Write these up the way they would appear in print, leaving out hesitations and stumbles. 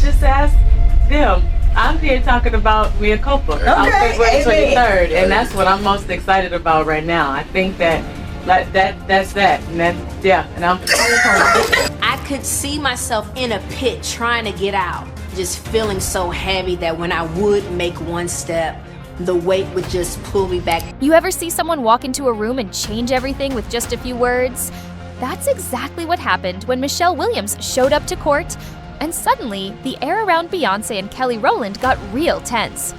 just ask them. I'm here talking about Mia Culpa on February 23rd, and that's what I'm most excited about right now. I think that's that, and that's, yeah, and I'm I could see myself in a pit trying to get out, just feeling so heavy that when I would make one step, the weight would just pull me back. You ever see someone walk into a room and change everything with just a few words? That's exactly what happened when Michelle Williams showed up to court, and suddenly, the air around Beyoncé and Kelly Rowland got real tense.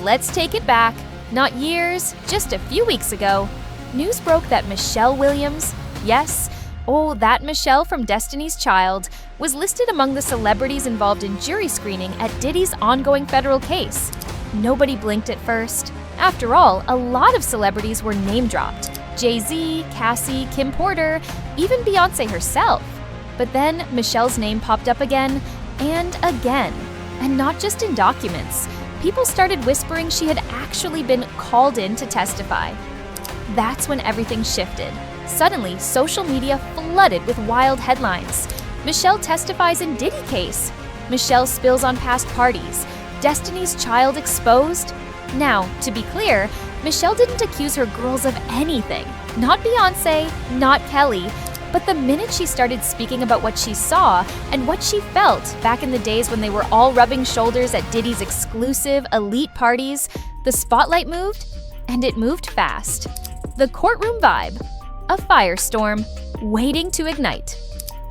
Let's take it back. Not years, just a few weeks ago, news broke that Michelle Williams, yes, that Michelle from Destiny's Child, was listed among the celebrities involved in jury screening at Diddy's ongoing federal case. Nobody blinked at first. After all, a lot of celebrities were name-dropped. Jay-Z, Cassie, Kim Porter, even Beyoncé herself. But then Michelle's name popped up again and again. And not just in documents. People started whispering she had actually been called in to testify. That's when everything shifted. Suddenly, social media flooded with wild headlines. Michelle testifies in Diddy case. Michelle spills on past parties. Destiny's Child exposed. Now, to be clear, Michelle didn't accuse her girls of anything. Not Beyoncé, not Kelly. But the minute she started speaking about what she saw and what she felt back in the days when they were all rubbing shoulders at Diddy's exclusive elite parties, the spotlight moved, and it moved fast. The courtroom vibe. A firestorm waiting to ignite.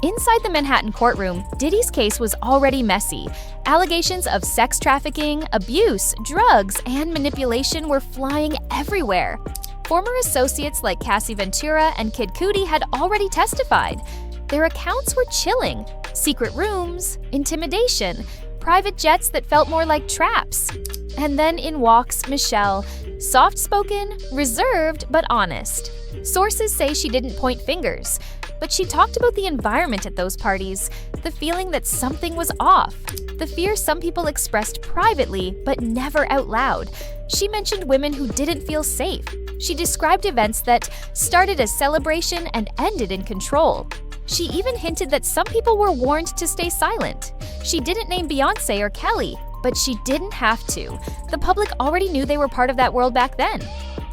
Inside the Manhattan courtroom, Diddy's case was already messy. Allegations of sex trafficking, abuse, drugs, and manipulation were flying everywhere. Former associates like Cassie Ventura and Kid Cudi had already testified. Their accounts were chilling. Secret rooms, intimidation, private jets that felt more like traps. And then in walks Michelle, soft-spoken, reserved, but honest. Sources say she didn't point fingers, but she talked about the environment at those parties, the feeling that something was off, the fear some people expressed privately but never out loud. She mentioned women who didn't feel safe. She described events that started as celebration and ended in control. She even hinted that some people were warned to stay silent. She didn't name Beyoncé or Kelly, but she didn't have to. The public already knew they were part of that world back then.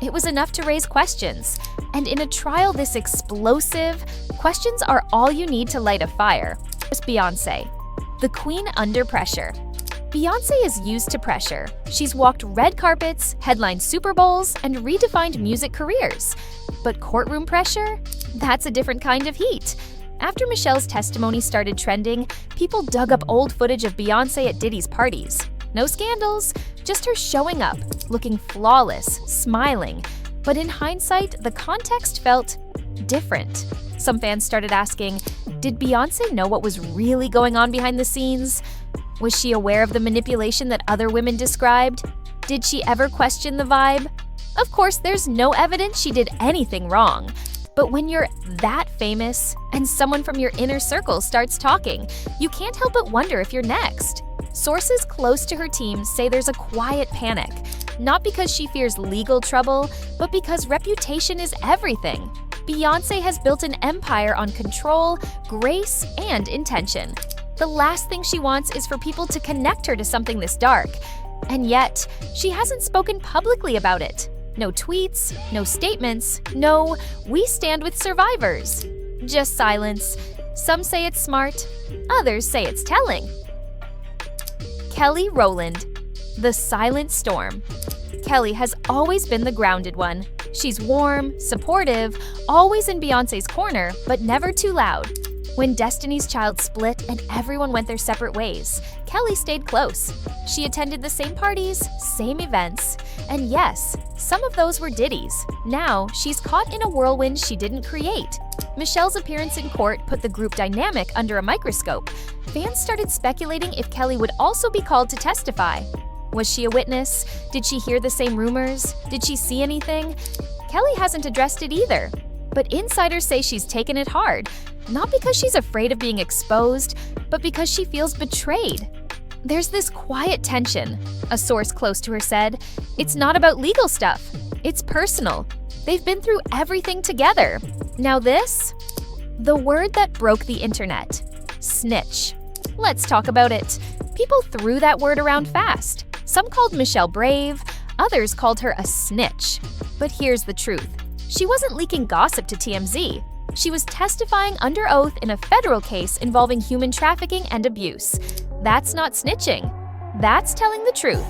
It was enough to raise questions. And in a trial this explosive, questions are all you need to light a fire. First, Beyoncé, the queen under pressure. Beyoncé is used to pressure. She's walked red carpets, headlined Super Bowls, and redefined music careers. But courtroom pressure? That's a different kind of heat. After Michelle's testimony started trending, people dug up old footage of Beyoncé at Diddy's parties. No scandals, just her showing up, looking flawless, smiling. But in hindsight, the context felt different. Some fans started asking, did Beyoncé know what was really going on behind the scenes? Was she aware of the manipulation that other women described? Did she ever question the vibe? Of course, there's no evidence she did anything wrong. But when you're that famous and someone from your inner circle starts talking, you can't help but wonder if you're next. Sources close to her team say there's a quiet panic, not because she fears legal trouble, but because reputation is everything. Beyoncé has built an empire on control, grace, and intention. The last thing she wants is for people to connect her to something this dark. And yet, she hasn't spoken publicly about it. No tweets, no statements, no "we stand with survivors." Just silence. Some say it's smart, others say it's telling. Kelly Rowland, the silent storm. Kelly has always been the grounded one. She's warm, supportive, always in Beyoncé's corner, but never too loud. When Destiny's Child split and everyone went their separate ways, Kelly stayed close. She attended the same parties, same events, and yes, some of those were Diddy's. Now, she's caught in a whirlwind she didn't create. Michelle's appearance in court put the group dynamic under a microscope. Fans started speculating if Kelly would also be called to testify. Was she a witness? Did she hear the same rumors? Did she see anything? Kelly hasn't addressed it either. But insiders say she's taken it hard, not because she's afraid of being exposed, but because she feels betrayed. There's this quiet tension. A source close to her said, "It's not about legal stuff. It's personal. They've been through everything together. Now this? The word that broke the internet. Snitch. Let's talk about it. People threw that word around fast. Some called Michelle brave, others called her a snitch. But here's the truth. She wasn't leaking gossip to TMZ. She was testifying under oath in a federal case involving human trafficking and abuse. That's not snitching. That's telling the truth.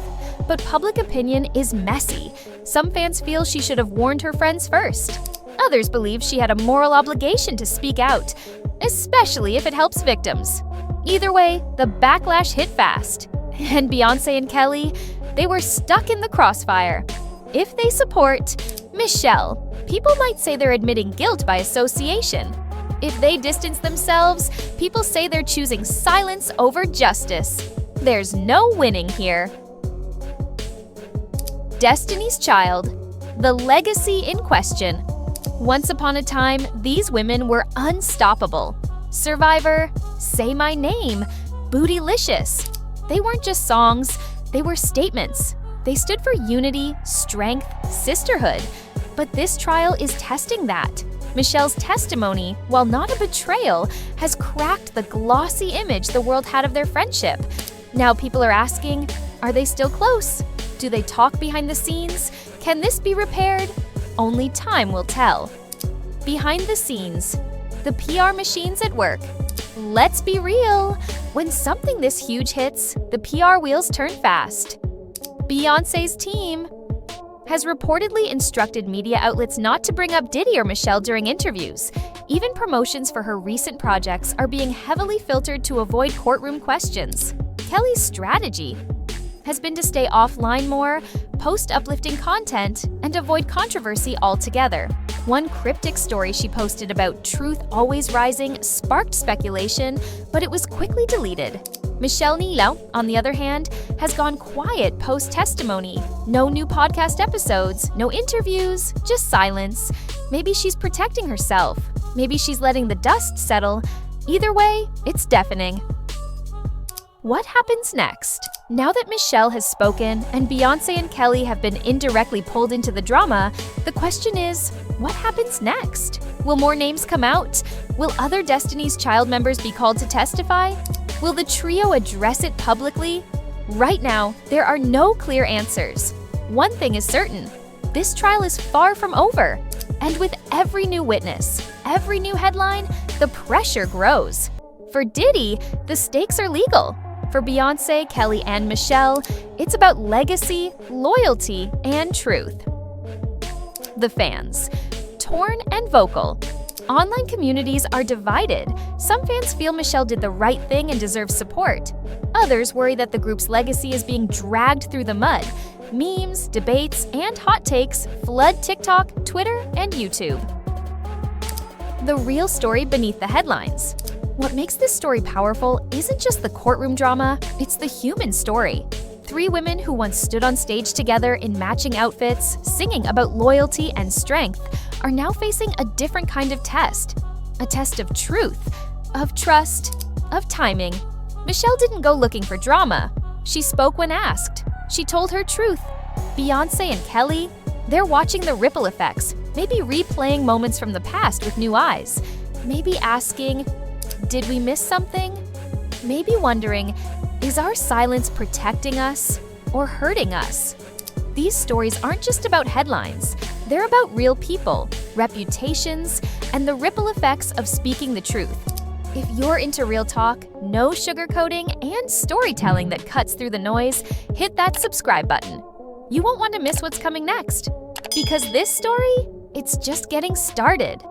But public opinion is messy. Some fans feel she should have warned her friends first. Others believe she had a moral obligation to speak out, especially if it helps victims. Either way, the backlash hit fast. And Beyoncé and Kelly, they were stuck in the crossfire. If they support Michelle, people might say they're admitting guilt by association. If they distance themselves, people say they're choosing silence over justice. There's no winning here. Destiny's Child, the legacy in question. Once upon a time, these women were unstoppable. Survivor, Say My Name, Bootylicious. They weren't just songs, they were statements. They stood for unity, strength, sisterhood. But this trial is testing that. Michelle's testimony, while not a betrayal, has cracked the glossy image the world had of their friendship. Now people are asking, are they still close? Do they talk behind the scenes? Can this be repaired? Only time will tell. Behind the scenes, the PR machine's at work. Let's be real. When something this huge hits, the PR wheels turn fast. Beyoncé's team has reportedly instructed media outlets not to bring up Diddy or Michelle during interviews. Even promotions for her recent projects are being heavily filtered to avoid courtroom questions. Kelly's strategy has been to stay offline more, post uplifting content, and avoid controversy altogether. One cryptic story she posted about truth always rising sparked speculation, but it was quickly deleted. Michelle Nilo, on the other hand, has gone quiet post-testimony. No new podcast episodes, no interviews, just silence. Maybe she's protecting herself. Maybe she's letting the dust settle. Either way, it's deafening. What happens next? Now that Michelle has spoken and Beyoncé and Kelly have been indirectly pulled into the drama, the question is, what happens next? Will more names come out? Will other Destiny's Child members be called to testify? Will the trio address it publicly? Right now, there are no clear answers. One thing is certain, this trial is far from over. And with every new witness, every new headline, the pressure grows. For Diddy, the stakes are legal. For Beyoncé, Kelly, and Michelle, it's about legacy, loyalty, and truth. The fans, torn and vocal. Online communities are divided. Some fans feel Michelle did the right thing and deserves support. Others worry that the group's legacy is being dragged through the mud. Memes, debates, and hot takes flood TikTok, Twitter, and YouTube. The real story beneath the headlines. What makes this story powerful isn't just the courtroom drama, it's the human story. 3 women who once stood on stage together in matching outfits, singing about loyalty and strength, are now facing a different kind of test. A test of truth, of trust, of timing. Michelle didn't go looking for drama. She spoke when asked. She told her truth. Beyoncé and Kelly, they're watching the ripple effects, maybe replaying moments from the past with new eyes. Maybe asking, did we miss something? Maybe wondering, is our silence protecting us or hurting us? These stories aren't just about headlines. They're about real people, reputations, and the ripple effects of speaking the truth. If you're into real talk, no sugarcoating, and storytelling that cuts through the noise, hit that subscribe button. You won't want to miss what's coming next. Because this story, it's just getting started.